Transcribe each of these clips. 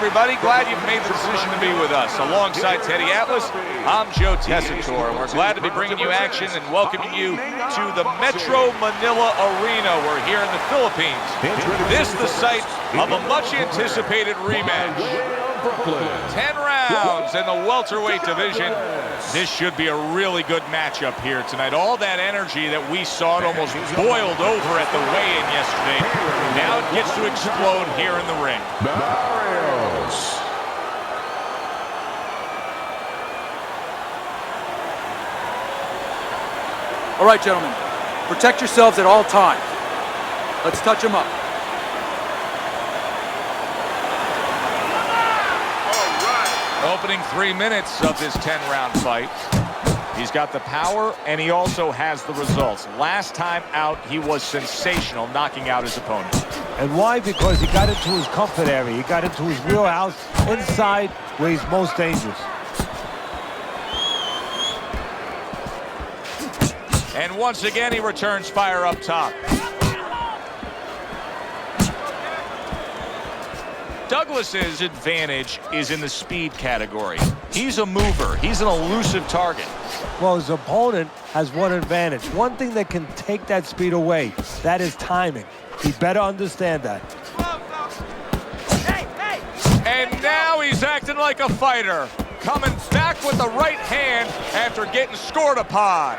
everybody. Glad you've made the decision to be with us. Alongside Teddy Atlas, I'm Joe Tessitore, and we're glad to be bringing you action and welcoming you to the Metro Manila Arena. We're here in the Philippines. This is the site of a much-anticipated rematch. 10 rounds in the welterweight division. This should be a really good matchup here tonight. All that energy that we saw, it almost boiled over at the weigh-in yesterday. Now it gets to explode here in the ring. All right, gentlemen, protect yourselves at all times. Let's touch them up. Opening 3 minutes of this 10-round fight. He's got the power, and he also has the results. Last time out, he was sensational, knocking out his opponent. And why? Because he got into his comfort area. He got into his wheelhouse inside where he's most dangerous. And once again, he returns fire up top. Douglas's advantage is in the speed category. He's a mover. He's an elusive target. Well, his opponent has one advantage. One thing that can take that speed away, that is timing. He better understand that. And now he's acting like a fighter. Coming back with the right hand after getting scored upon.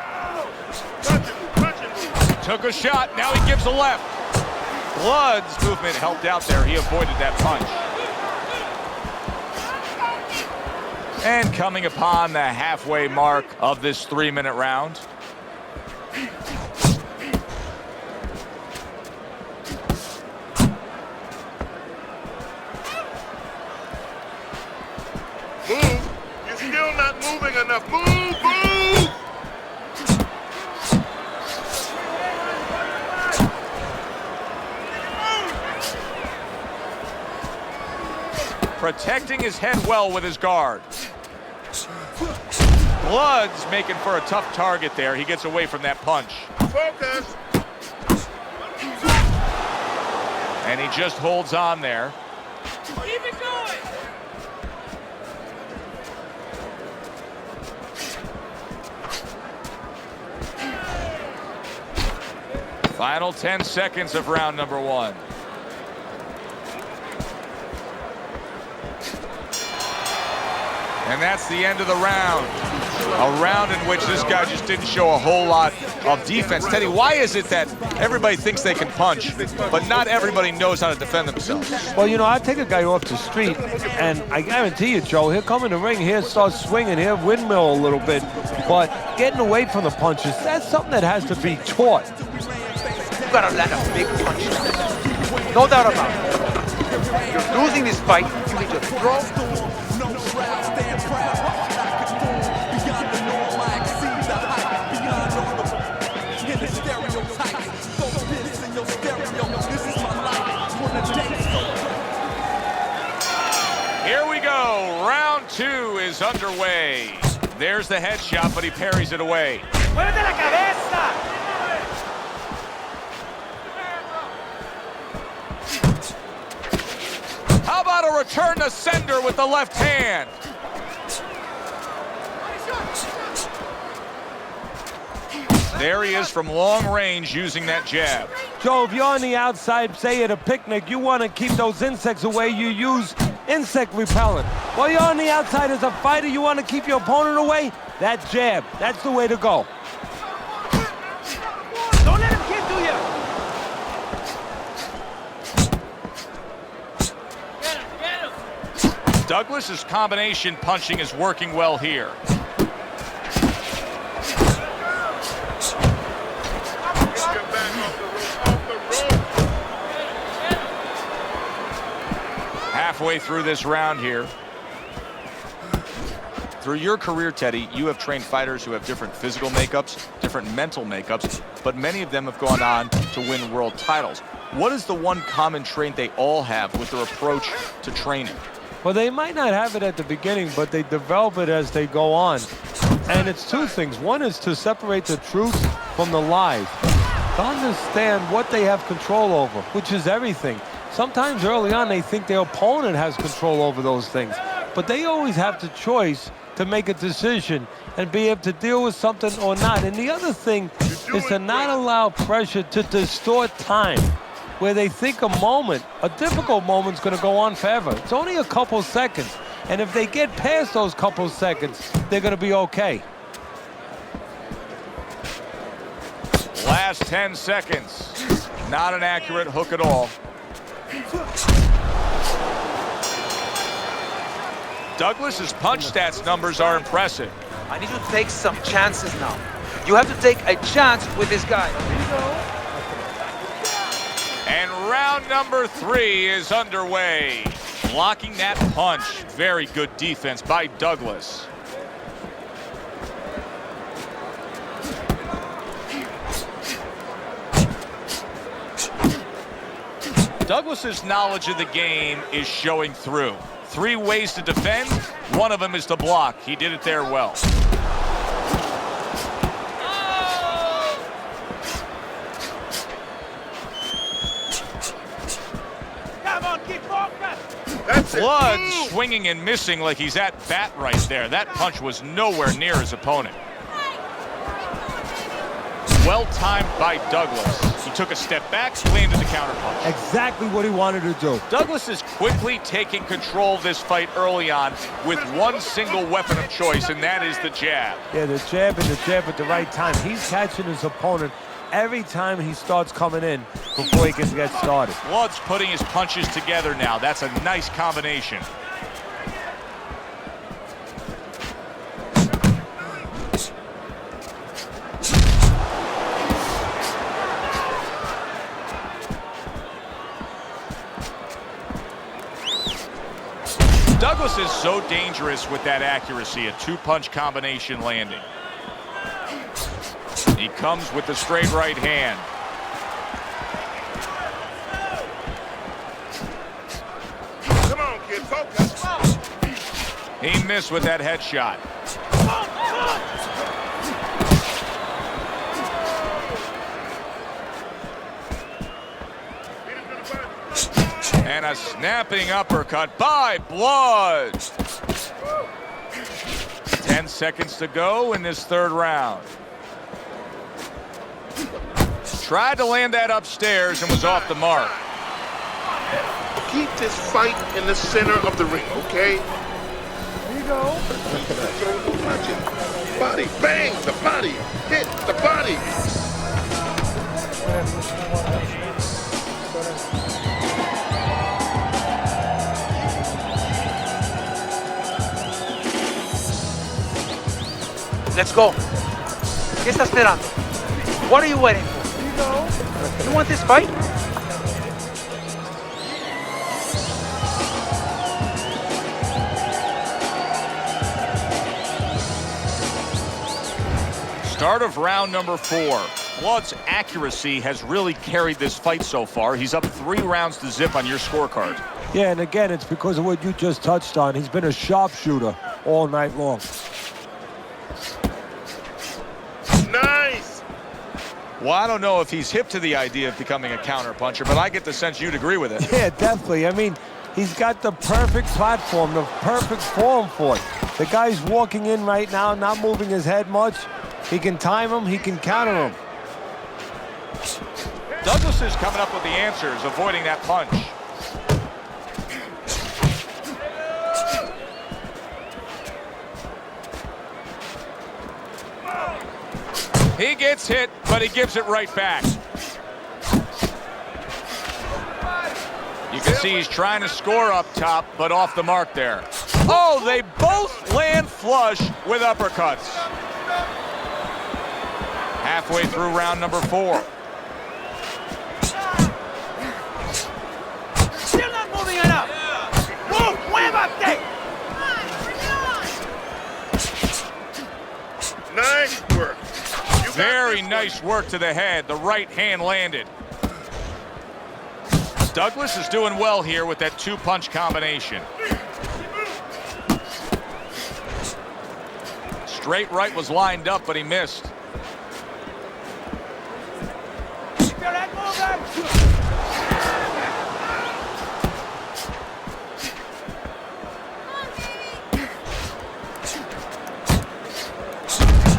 Took a shot, now he gives a left. Blood's movement helped out there. He avoided that punch. And coming upon the halfway mark of this 3-minute round. Move. You're still not moving enough. Move, move! Protecting his head well with his guard. Blood's making for a tough target there. He gets away from that punch. Focus. And he just holds on there. Keep it going. Final 10 seconds of round number 1. And that's the end of the round. A round in which this guy just didn't show a whole lot of defense. Teddy, why is it that everybody thinks they can punch, but not everybody knows how to defend themselves? Well, you know, I take a guy off the street, and I guarantee you, Joe, he'll come in the ring, he'll start swinging, he'll windmill a little bit, but getting away from the punches, that's something that has to be taught. You gotta land a big punch. No doubt about it. You're losing this fight. You need to throw. Here we go. Round 2 is underway. There's the headshot, but he parries it away. Muévete la cabeza. How about a return to sender with the left hand? There he is from long range using that jab. Joe, if you're on the outside, say at a picnic, you want to keep those insects away, you use insect repellent. While you're on the outside as a fighter, you want to keep your opponent away, that jab, that's the way to go. Don't let him get to you. Douglas's combination punching is working well here. Halfway through this round here. Through your career, Teddy, you have trained fighters who have different physical makeups, different mental makeups, but many of them have gone on to win world titles. What is the one common trait they all have with their approach to training? Well, they might not have it at the beginning, but they develop it as they go on. And it's two things. One is to separate the truth from the lies, to understand what they have control over, which is everything. Sometimes early on they think their opponent has control over those things, but they always have the choice to make a decision and be able to deal with something or not. And the other thing is to not allow pressure to distort time, where they think a difficult moment's going to go on forever. It's only a couple seconds, and if they get past those couple seconds, they're going to be okay. Last 10 seconds. Not an accurate hook at all. Douglas's punch stats numbers are impressive. I need to take some chances now. You have to take a chance with this guy. And round number 3 is underway. Blocking that punch. Very good defense by Douglas. Douglas's knowledge of the game is showing through. 3 ways to defend. One of them is to block. He did it there well. Come on, keep focused. That's it. Flood Move. swinging and missing like he's at bat right there. That punch was nowhere near his opponent. Well timed by Douglas. He took a step back, landed the counterpunch. Exactly what he wanted to do. Douglas is quickly taking control of this fight early on with one single weapon of choice, and that is the jab. Yeah, the jab and the jab at the right time. He's catching his opponent every time he starts coming in before he can get started. Flood's putting his punches together now. That's a nice combination. Douglas is so dangerous with that accuracy, a 2-punch combination landing. He comes with the straight right hand. Come on, kid, focus. He missed with that headshot. And a snapping uppercut by Blood. 10 seconds to go in this 3rd round. Tried to land that upstairs and was off the mark. Keep this fight in the center of the ring, okay? There you go. Watch it. Body, bang, the body. Hit the body. Let's go. ¿Qué está esperando? What are you waiting for? You want this fight? Start of round number 4. Blood's accuracy has really carried this fight so far. He's up 3 rounds to zip on your scorecard. Yeah, and again, it's because of what you just touched on. He's been a sharpshooter all night long. Nice. Well, I don't know if he's hip to the idea of becoming a counterpuncher, but I get the sense you'd agree with it. Yeah, definitely. I mean, he's got the perfect platform, the perfect form for it. The guy's walking in right now, not moving his head much. He can time him, he can counter him. Douglas is coming up with the answers, avoiding that punch. He gets hit, but he gives it right back. You can see he's trying to score up top, but off the mark there. Oh, they both land flush with uppercuts. Halfway through round number 4. Still not moving enough. Move, muévate. Nice work. You got Very this nice work to the head. The right hand landed. Douglas is doing well here with that 2-punch combination. Straight right was lined up, but he missed.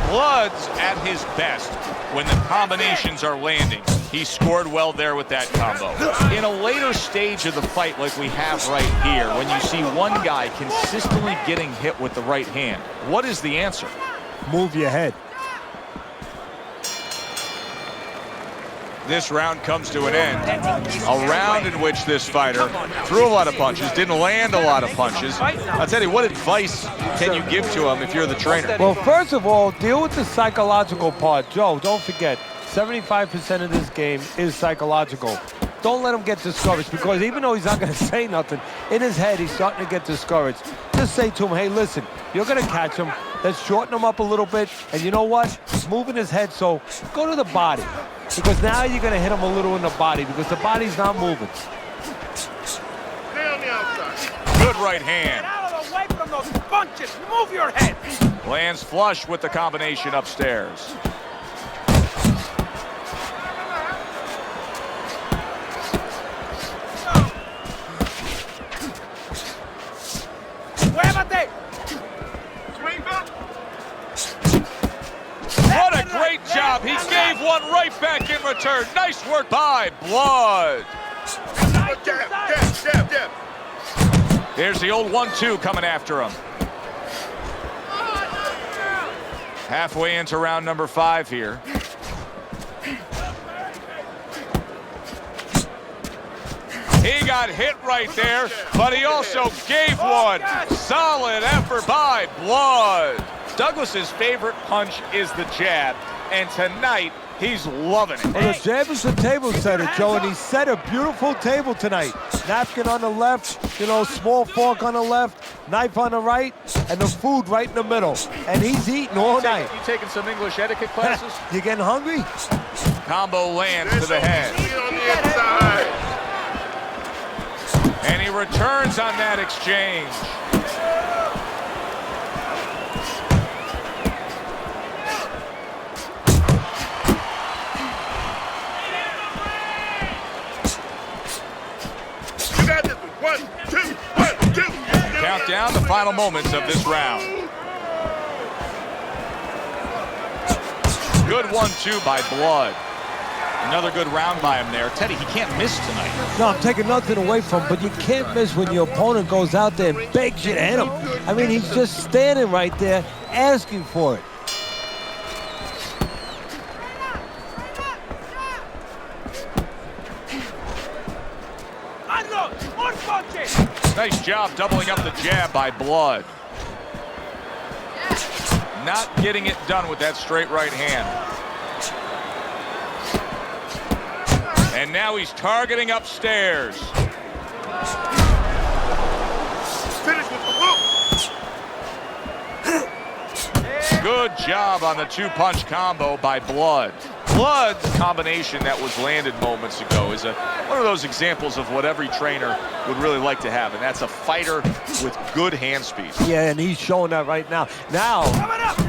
Blood's at his best when the combinations are landing. He scored well there with that combo. In a later stage of the fight like we have right here, when you see one guy consistently getting hit with the right hand, what is the answer? Move your head. This round comes to an end. A round in which this fighter threw a lot of punches, didn't land a lot of punches. I'll tell you, what advice can you give to him if you're the trainer? Well, first of all, deal with the psychological part. Joe, don't forget, 75% of this game is psychological. Don't let him get discouraged, because even though he's not going to say nothing, in his head, he's starting to get discouraged. Just say to him, hey, listen, you're going to catch him. Let's shorten him up a little bit. And you know what? He's moving his head, so go to the body. Because now you're going to hit him a little in the body, because the body's not moving. Stay on the outside. Good right hand. Get out of the way from those punches. Move your head. Lands flush with the combination upstairs. Muévate. Swing back. What a great job. He gave one right back in return. Nice work by Blood. Jab, jab, jab, jab. Here's the old 1-2 coming after him. Halfway into round number 5 here. He got hit right there, but he also gave one. Solid effort by Blood. Douglas's favorite punch is the jab, and tonight he's loving it. Well, the jab is the table setter, Joe, and he set a beautiful table tonight. Napkin on the left, you know, small fork on the left, knife on the right, and the food right in the middle. And he's eating all night. You taking some English etiquette classes? You getting hungry? Combo lands to the head. Stay on the inside. And he returns on that exchange. You got this one. 1, 2, 1, 2. Count down the final moments of this round. Good 1-2 by Blood. Another good round by him there. Teddy, he can't miss tonight. No, I'm taking nothing away from him, but you can't miss when your opponent goes out there and begs you to hit him. I mean, he's just standing right there asking for it. Nice job doubling up the jab by Blood. Not getting it done with that straight right hand. And now he's targeting upstairs. Finish with the hook. Good job on the 2-punch combo by Blood. Blood's combination that was landed moments ago is one of those examples of what every trainer would really like to have, and that's a fighter with good hand speed. Yeah, and he's showing that right now. Now,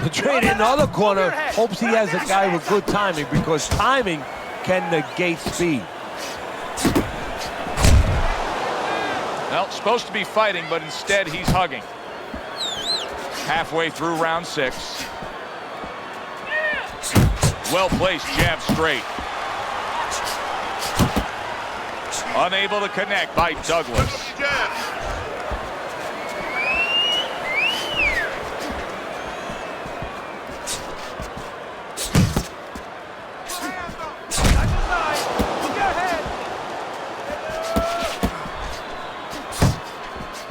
the trainer in the other corner hopes he has a guy with good timing, because timing can negate speed. Well, supposed to be fighting, but instead he's hugging. Halfway through round 6. Well-placed jab straight. Unable to connect by Douglas. Jab.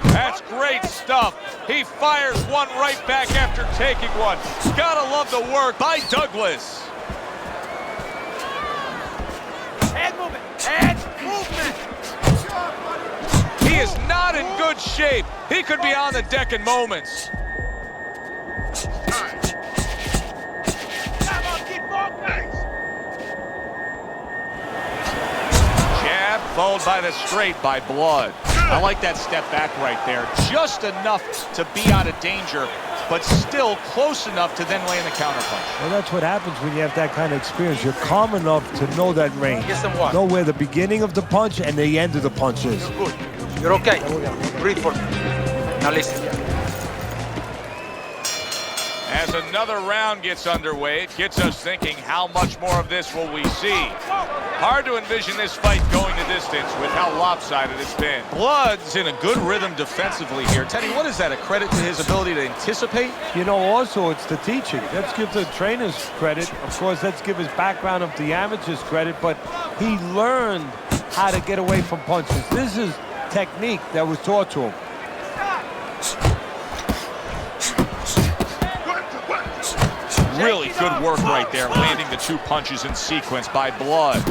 That's great stuff. He fires one right back after taking one. Gotta love the work by Douglas. Head movement. Head movement. He is not in good shape. He could be on the deck in moments. Jab followed by the straight by Blood. I like that step back right there. Just enough to be out of danger, but still close enough to then land the counterpunch. Well, that's what happens when you have that kind of experience. You're calm enough to know that range. Get some water. Know where the beginning of the punch and the end of the punch is. Good. You're okay. Breathe for me. Now listen. As as another round gets underway, it gets us thinking, how much more of this will we see? Hard to envision this fight going the distance with how lopsided it's been. Blood's in a good rhythm defensively here. Teddy, what is that, a credit to his ability to anticipate? You know, also it's the teaching. Let's give the trainers credit. Of course, let's give his background of the amateurs credit, but he learned how to get away from punches. This is technique that was taught to him. Really good work right there, landing the 2 punches in sequence by Blood.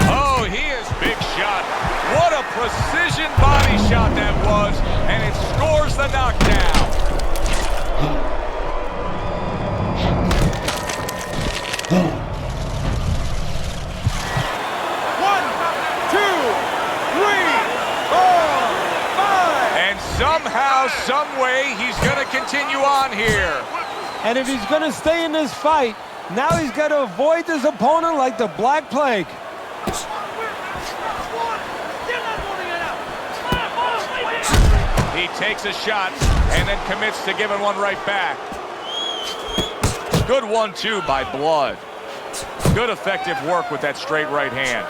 Oh, he is big shot. What a precision body shot that was, and it scores the knockdown. Somehow, some way, he's going to continue on here. And if he's going to stay in this fight, now he's got to avoid his opponent like the Black Plague. He takes a shot and then commits to giving one right back. Good 1-2 by Blood. Good effective work with that straight right hand.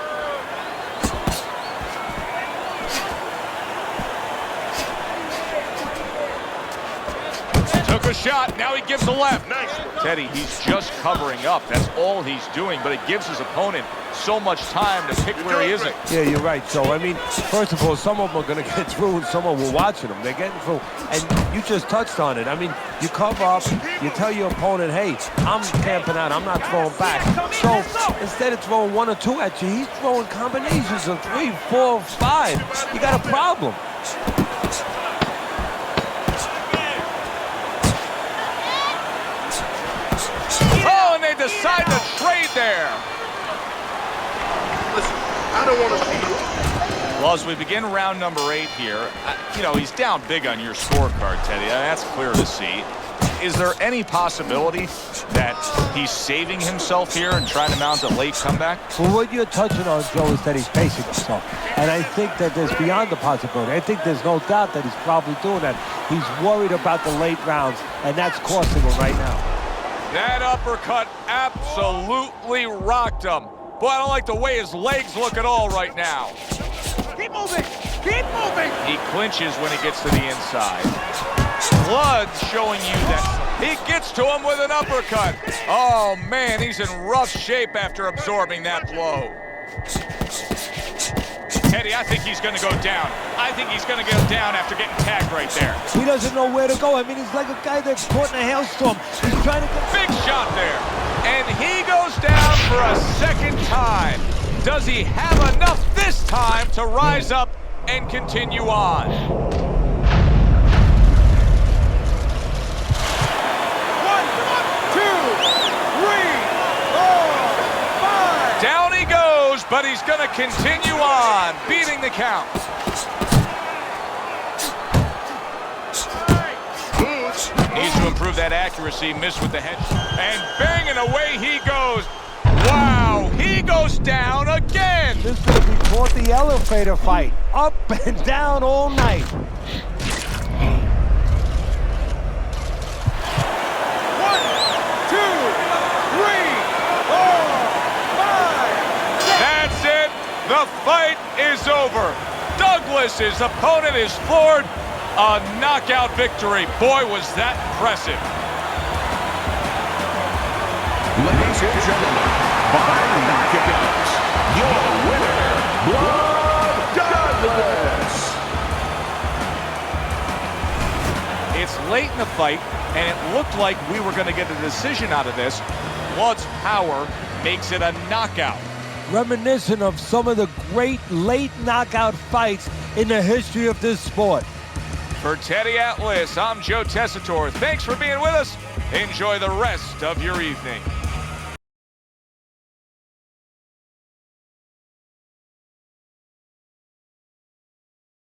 Took a shot, now he gives a left. Nice. Teddy, he's just covering up. That's all he's doing, but it gives his opponent so much time to pick where he isn't. Yeah, you're right. So, I mean, first of all, some of them are going to get through and some of them are watching them. They're getting through. And you just touched on it. I mean, you cover up, you tell your opponent, hey, I'm camping out, I'm not throwing back. So, instead of throwing 1 or 2 at you, he's throwing combinations of 3, 4, 5. You got a problem. Decide to trade there. Listen, I don't want to see you. Well, as we begin round number 8 here, you know, he's down big on your scorecard, Teddy. That's clear to see. Is there any possibility that he's saving himself here and trying to mount a late comeback? Well, what you're touching on, Joe, is that he's pacing himself. And I think that there's beyond the possibility. I think there's no doubt that he's probably doing that. He's worried about the late rounds, and that's costing him right now. That uppercut absolutely rocked him. Boy, I don't like the way his legs look at all right now. Keep moving! Keep moving! He clinches when he gets to the inside. Blood showing you that he gets to him with an uppercut. Oh, man, he's in rough shape after absorbing that blow. Teddy, I think he's going to go down. I think he's going to go down after getting tagged right there. He doesn't know where to go. I mean, he's like a guy that's caught in a hailstorm. He's trying to get... Big shot there. And he goes down for a second time. Does he have enough this time to rise up and continue on? 1, 2, 3, 4, 5. Down he goes, but he's going to continue on, beating the count. Needs to improve that accuracy, missed with the head. And banging away he goes. Wow, he goes down again. This is going to be called the elevator fight. Up and down all night. 1, 2, 3, 4, 5. That's it. The fight is over. Douglas's opponent is floored. A knockout victory. Boy, was that impressive. Ladies and gentlemen, by knockout, your winner, Blood Douglas. It's late in the fight, and it looked like we were going to get a decision out of this. Blood's power makes it a knockout. Reminiscent of some of the great late knockout fights in the history of this sport. For Teddy Atlas, I'm Joe Tessitore. Thanks for being with us. Enjoy the rest of your evening.